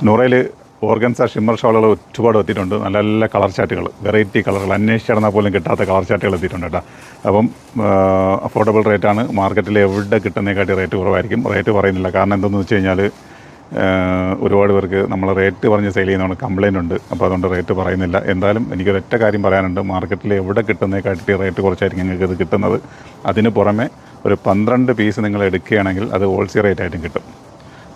നൂറയിൽ organza shimmer ഷോളുകൾ ഒരുപാട് എത്തിയിട്ടുണ്ട്. നല്ല നല്ല കളർ ചാറ്റുകൾ, വെറൈറ്റി കളറുകൾ, അന്വേഷിച്ചിടന്നാൽ പോലും കിട്ടാത്ത കളർ ചാറ്റുകൾ എത്തിയിട്ടുണ്ട് കേട്ടോ. അപ്പം അഫോർഡബിൾ റേറ്റാണ്. മാർക്കറ്റിൽ എവിടെ കിട്ടുന്നതിനെക്കാട്ടി റേറ്റ് കുറവായിരിക്കും. റേറ്റ് പറയുന്നില്ല, കാരണം എന്തെന്ന് വെച്ച് കഴിഞ്ഞാൽ ഒരുപാട് പേർക്ക് നമ്മൾ റേറ്റ് പറഞ്ഞ് സെയിൽ ചെയ്യുന്നതാണ് കംപ്ലയിൻ്റ് ഉണ്ട്. അപ്പോൾ അതുകൊണ്ട് റേറ്റ് പറയുന്നില്ല. എന്തായാലും എനിക്കൊരൊറ്റ കാര്യം പറയാനുണ്ട്, മാർക്കറ്റിൽ എവിടെ കിട്ടുന്നതിനെക്കാട്ടി റേറ്റ് കുറച്ചായിരിക്കും നിങ്ങൾക്ക് ഇത് കിട്ടുന്നത്. അതിന് പുറമെ ഒരു 12 പീസ് നിങ്ങൾ എടുക്കുകയാണെങ്കിൽ അത് ഹോൾസെയിൽ റേറ്റ് ആയിട്ടും കിട്ടും.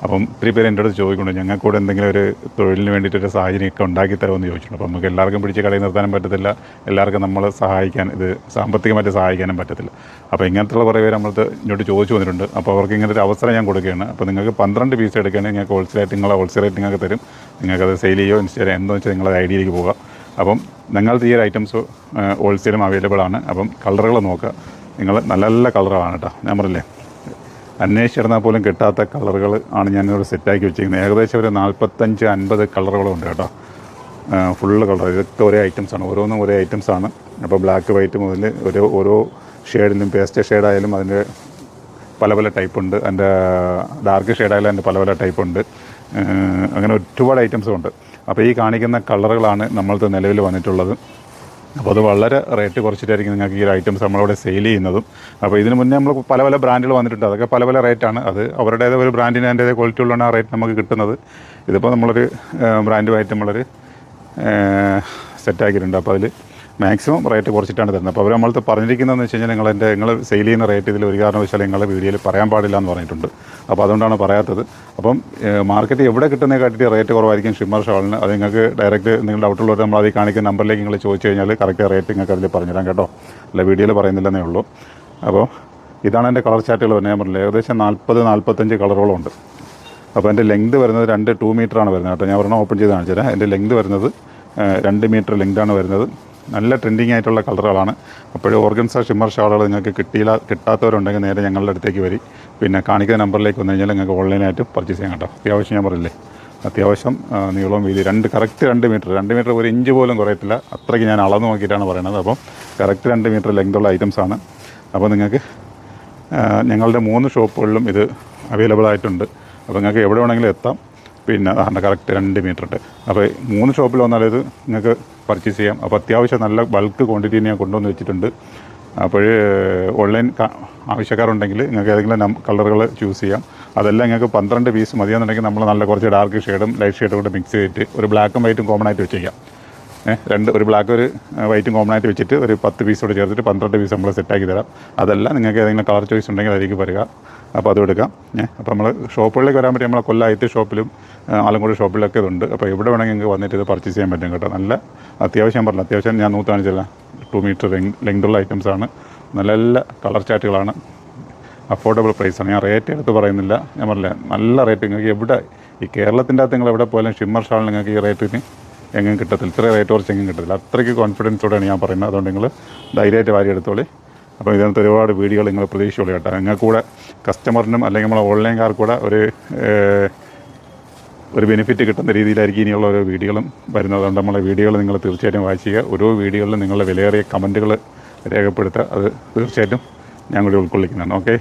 അപ്പം ഒത്തിരി പേര് എൻ്റെ അടുത്ത് ചോദിക്കുന്നുണ്ട്, ഞങ്ങൾക്കൂടെ എന്തെങ്കിലും ഒരു തൊഴിലിന് വേണ്ടിയിട്ടൊരു സാഹചര്യമൊക്കെ ഉണ്ടാക്കി തരുമെന്ന് ചോദിച്ചിട്ടുണ്ട്. അപ്പോൾ നമുക്ക് എല്ലാവർക്കും പിടിച്ച് കടയിൽ നിർത്താനും പറ്റത്തില്ല, എല്ലാവർക്കും നമ്മൾ സഹായിക്കാൻ ഇത് സാമ്പത്തികമായിട്ട് സഹായിക്കാനും പറ്റത്തില്ല. അപ്പോൾ ഇങ്ങനത്തുള്ള കുറേ പേര് നമ്മളത് ഇങ്ങോട്ട് ചോദിച്ചു വന്നിട്ടുണ്ട്. അപ്പോൾ അവർക്ക് ഇങ്ങനെ ഒരു അവസരം ഞാൻ കൊടുക്കുകയാണ്. അപ്പോൾ നിങ്ങൾക്ക് 12 പീസ് എടുക്കുകയാണെങ്കിൽ നിങ്ങൾക്ക് ഹോൾസെയിലായിട്ട് നിങ്ങളെ ഹോൾസെയിൽ റേറ്റ് നിങ്ങൾക്ക് തരും. നിങ്ങൾക്കത് സെയിൽ ചെയ്യുമോ ഇൻസ്റ്റയിൽ എന്താണെന്ന് വെച്ചാൽ നിങ്ങളത് ഐഡിയയിലേക്ക് പോവുക. അപ്പം നിങ്ങളുടെ ഈ ഒരു ഐറ്റംസ് ഹോൾസെയിലും അവൈലബിൾ ആണ്. അപ്പം കളറുകൾ നോക്കുക, നിങ്ങൾ നല്ല നല്ല കളറുകളാണ് കേട്ടോ. ഞാൻ പറഞ്ഞില്ലേ, അന്വേഷിച്ചിരുന്നാൽ പോലും കിട്ടാത്ത കളറുകൾ ആണ് ഞാനിവിടെ സെറ്റാക്കി വെച്ചിരിക്കുന്നത്. ഏകദേശം ഒരു 45-50 കളറുകളുണ്ട് കേട്ടോ. ഫുള്ള് കളർ, ഇതൊക്കെ ഒരേ ഐറ്റംസാണ്, ഓരോന്നും ഒരേ ഐറ്റംസാണ്. അപ്പോൾ ബ്ലാക്ക് വൈറ്റ് മുതൽ ഓരോ ഷെയ്ഡിലും, പേസ്റ്റ് ഷെയ്ഡായാലും അതിൻ്റെ പല പല ടൈപ്പുണ്ട്, അതിൻ്റെ ഡാർക്ക് ഷെയ്ഡായാലും അതിൻ്റെ പല പല ടൈപ്പുണ്ട്. അങ്ങനെ ഒരുപാട് ഐറ്റംസും ഉണ്ട്. അപ്പോൾ ഈ കാണിക്കുന്ന കളറുകളാണ് നമ്മൾക്ക് നിലവിൽ വന്നിട്ടുള്ളത്. അപ്പോൾ അത് വളരെ റേറ്റ് കുറച്ചിട്ടായിരിക്കും നിങ്ങൾക്ക് ഈ ഒരു ഐറ്റംസ് നമ്മളിവിടെ സെയിൽ ചെയ്യുന്നതും. അപ്പോൾ ഇതിന് മുന്നേ നമ്മൾ പല പല ബ്രാൻഡുകൾ വന്നിട്ടുണ്ട്, അതൊക്കെ പല പല റേറ്റാണ്. അത് അവരുടേത് ഒരു ബ്രാൻഡിന് അതിൻ്റേത് ക്വാളിറ്റി ഉള്ളതാണ് ആ റേറ്റ് നമുക്ക് കിട്ടുന്നത്. ഇതിപ്പോൾ നമ്മളൊരു ബ്രാൻഡുമായിട്ട് നമ്മളൊരു സെറ്റാക്കിയിട്ടുണ്ട്. അപ്പോൾ അതിൽ മാക്സിമം റേറ്റ് കുറച്ചിട്ടാണ് തരുന്നത്. അപ്പോൾ അവർ നമ്മളത് പറഞ്ഞിരിക്കുന്നതെന്ന് വെച്ച് കഴിഞ്ഞാൽ നിങ്ങൾ സെയിൽ ചെയ്യുന്ന റേറ്റ് ഇതിൽ ഒരു കാരണവശാലും നിങ്ങളുടെ വീഡിയോയിൽ പറയാൻ പാടില്ല എന്ന് പറഞ്ഞിട്ടുണ്ട്. അപ്പോൾ അതുകൊണ്ടാണ് പറയാത്തത്. അപ്പം മാർക്കറ്റ് എവിടെ കിട്ടുന്നതിനെക്കാട്ടി റേറ്റ് കുറവായിരിക്കും ഷിമ്മർ ഷോളിന്. അത് നിങ്ങൾക്ക് ഡയറക്റ്റ് നിങ്ങളുടെ ഡൗട്ടുള്ളവർ നമ്മൾ അതിൽ കാണിക്കുന്ന നമ്പറിലേക്ക് നിങ്ങൾ ചോദിച്ചു കഴിഞ്ഞാൽ കറക്റ്റ് റേറ്റ് നിങ്ങൾക്ക് അതിൽ പറഞ്ഞുതരാം കേട്ടോ. അല്ല വീഡിയോയിൽ പറയുന്നില്ലെന്നേ ഉള്ളൂ. അപ്പോൾ ഇതാണ് എൻ്റെ കളർ ചാർട്ടുകൾ വരുന്നത്. ഞാൻ പറഞ്ഞില്ല, ഏകദേശം 40-45 കളറുകളും ഉണ്ട്. അപ്പോൾ എൻ്റെ ലെങ്ത് വരുന്നത് 2 മീറ്ററാണ് വരുന്നത് കേട്ടോ. ഞാൻ ഒരെണ്ണം ഓപ്പൺ ചെയ്ത് കാണിച്ചു തരാം. എൻ്റെ ലെങ്ത് വരുന്നത് 2 മീറ്റർ ലെങ്താണ് വരുന്നത്. നല്ല ട്രെൻഡിങ് ആയിട്ടുള്ള കളറുകളാണ്. അപ്പോഴും ഓർഗൻസ ഷിമ്മർ ഷോളുകൾ നിങ്ങൾക്ക് കിട്ടാത്തവരുണ്ടെങ്കിൽ നേരെ ഞങ്ങളുടെ അടുത്തേക്ക് വരി. പിന്നെ കാണിക്കുന്ന നമ്പറിലേക്ക് വന്നു കഴിഞ്ഞാൽ നിങ്ങൾക്ക് ഓൺലൈനായിട്ട് പർച്ചേസ് ചെയ്യാം കേട്ടോ. അത്യാവശ്യം ഞാൻ പറയില്ലേ, അത്യാവശ്യം നീളവും വീതി കറക്റ്റ് 2 മീറ്റർ 1 ഇഞ്ച് പോലും കുറയത്തില്ല. അത്രയ്ക്ക് ഞാൻ അളന്ന് നോക്കിയിട്ടാണ് പറയുന്നത്. അപ്പം കറക്റ്റ് 2 മീറ്റർ ലെങ്തുള്ള ഐറ്റംസാണ്. അപ്പോൾ നിങ്ങൾക്ക് ഞങ്ങളുടെ 3 ഷോപ്പുകളിലും ഇത് അവൈലബിൾ ആയിട്ടുണ്ട്. അപ്പോൾ നിങ്ങൾക്ക് എവിടെ വേണമെങ്കിലും എത്താം. പിന്നെ അതാണ് കറക്റ്റ് 2 മീറ്റർ ഉണ്ട്. അപ്പോൾ 3 ഷോപ്പിൽ വന്നാൽ ഇത് നിങ്ങൾക്ക് പർച്ചേസ് ചെയ്യാം. അപ്പോൾ അത്യാവശ്യം നല്ല ബൾക്ക് ക്വാണ്ടിറ്റി ഞാൻ കൊണ്ടുവന്ന് വെച്ചിട്ടുണ്ട്. അപ്പോൾ ഓൺലൈൻ ആവശ്യക്കാരുണ്ടെങ്കിൽ നിങ്ങൾക്ക് ഏതെങ്കിലും കളറുകൾ ചൂസ് ചെയ്യാം. അതെല്ലാം നിങ്ങൾക്ക് 12 പീസ് മതിയെന്നുണ്ടെങ്കിൽ നമ്മൾ നല്ല കുറച്ച് ഡാർക്ക് ഷെയ്ഡും ലൈറ്റ് ഷെയ്ഡും കൂടെ മിക്സ് ചെയ്തിട്ട് ഒരു ബ്ലാക്കും വൈറ്റും കോമൺ ആയിട്ട് വെച്ചേക്കാം. ഒരു ബ്ലാക്ക് ഒരു വൈറ്റും കോമൺ ആയിട്ട് വെച്ചിട്ട് ഒരു 10 പീസോട് ചേർത്തിട്ട് 12 പീസ് നമ്മൾ സെറ്റാക്കി തരാം. അതല്ല നിങ്ങൾക്ക് ഏതെങ്കിലും കളർ ചോയ്സ് ഉണ്ടെങ്കിൽ അതിലേക്ക് വരിക. അപ്പോൾ അതും എടുക്കാം. അപ്പോൾ നമ്മൾ ഷോപ്പുകളിലേക്ക് വരാൻ പറ്റും. നമ്മളെ കൊല്ലത്ത് ഷോപ്പിലും ആലങ്കോട് ഷോപ്പിലൊക്കെ ഇതുണ്ട്. അപ്പോൾ എവിടെ വേണമെങ്കിൽ നിങ്ങൾക്ക് വന്നിട്ട് ഇത് പർച്ചേസ് ചെയ്യാൻ പറ്റും കേട്ടോ. നല്ല അത്യാവശ്യം ഞാൻ നൂത്ത് കാണിച്ചില്ല, 2 മീറ്റർ ലെങ്തുള്ള ഐറ്റംസാണ്. നല്ല നല്ല കളർ ചാറ്റുകളാണ്. അഫോർഡബിൾ പ്രൈസാണ്. ഞാൻ റേറ്റ് എടുത്ത് പറയുന്നില്ല. ഞാൻ പറഞ്ഞില്ല, നല്ല റേറ്റ് നിങ്ങൾക്ക് എവിടെ ഈ കേരളത്തിൻ്റെ അകത്ത് നിങ്ങൾ എവിടെ പോയാലും ഷിമ്മർ ഷാൾ നിങ്ങൾക്ക് ഈ റേറ്റിന് എങ്ങും കിട്ടത്തില്ല. ഇത്ര റേറ്റ് കുറച്ച് എങ്ങും കിട്ടത്തില്ല. അത്രയ്ക്ക് കോൺഫിഡൻസോടെയാണ് ഞാൻ പറയുന്നത്. അതുകൊണ്ട് നിങ്ങൾ ധൈര്യമായിട്ട് വാരി എടുത്തോളി. അപ്പോൾ ഇതിനകത്ത് ഒരുപാട് വീഡിയോകൾ നിങ്ങൾ പ്രതീക്ഷിച്ചോളൂ കേട്ടോ. നിങ്ങൾക്ക് കൂടെ കസ്റ്റമറിനും അല്ലെങ്കിൽ നമ്മളെ ഓൺലൈൻകാർക്കൂടെ ഒരു ബെനിഫിറ്റ് കിട്ടുന്ന രീതിയിലായിരിക്കും ഇനിയുള്ള ഓരോ വീഡിയോകളും വരുന്നത്. അതുകൊണ്ട് നമ്മളെ വീഡിയോകൾ നിങ്ങൾ തീർച്ചയായിട്ടും വാച്ച് ചെയ്യുക. ഓരോ വീഡിയോകളിലും നിങ്ങളുടെ വിലയേറിയ കമൻറ്റുകൾ രേഖപ്പെടുത്തുക. അത് തീർച്ചയായിട്ടും ഞാൻ കൂടി ഉൾക്കൊള്ളിക്കുന്നതാണ്. ഓക്കെ.